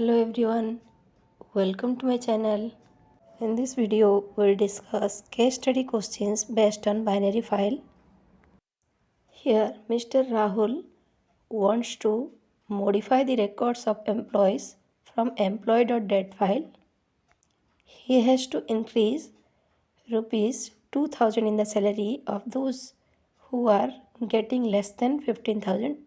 Hello everyone, welcome to my channel. In this video, we'll discuss case study questions based on binary file. Here, Mr. Rahul wants to modify the records of employees from employee.dat file. He has to increase rupees 2000 in the salary of those who are getting less than 15,000.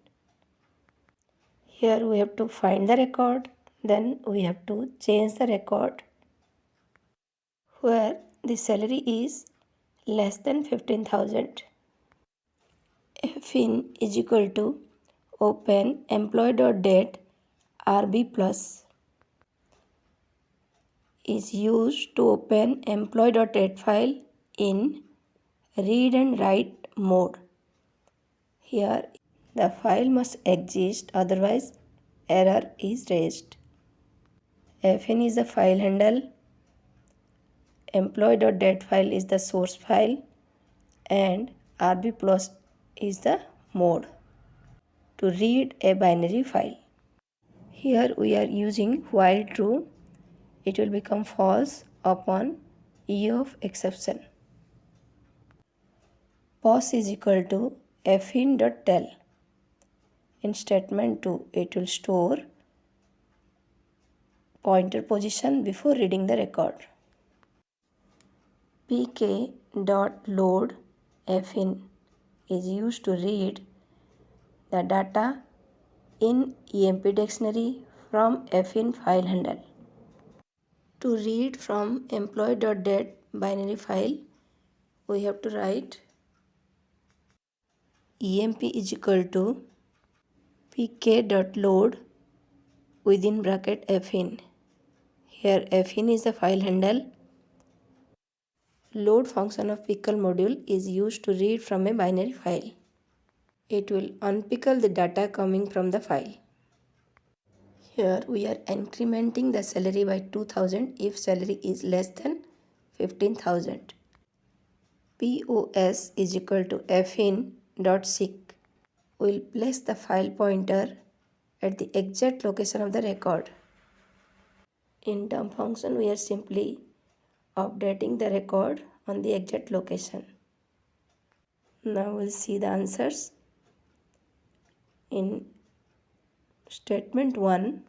Here we have to find the record, then we have to change the record where the salary is less than 15,000. fin is equal to open employee.dat rb plus is used to open employee.dat file in read and write mode. Here the file must exist, otherwise error is raised. Fin is the file handle, employee.dat file is the source file, and rb plus is the mode to read a binary file. Here we are using while true, it will become false upon E of exception. Pos is equal to fin.tell. In statement 2, it will store pointer position before reading the record. pk.load fin is used to read the data in EMP dictionary from fin file handle. To read from employee.dat binary file, we have to write emp is equal to pk.load within bracket fin. Here fin is the file handle. Load function of pickle module is used to read from a binary file. It will unpickle the data coming from the file. Here we are incrementing the salary by 2000 if salary is less than 15,000. POS is equal to fin.seek. We'll place the file pointer at the exact location of the record. In term function, we are simply updating the record on the exact location. Now we'll see the answers. In statement 1,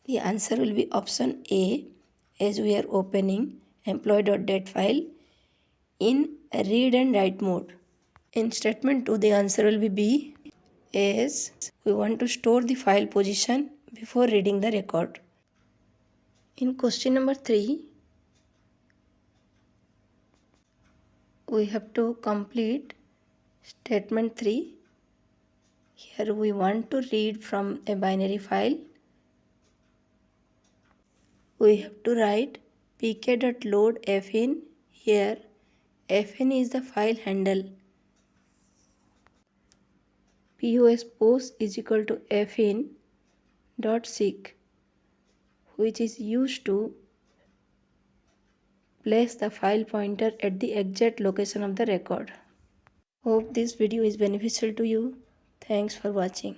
the answer will be option A, as we are opening employee.dat file in read and write mode. In statement 2, the answer will be B, as we want to store the file position before reading the record. In question number 3, we have to complete statement 3. Here we want to read from a binary file. We have to write pk.load fin. Here fin is the file handle. POS is equal to fin.seek, which is used to place the file pointer at the exact location of the record. Hope this video is beneficial to you. Thanks for watching.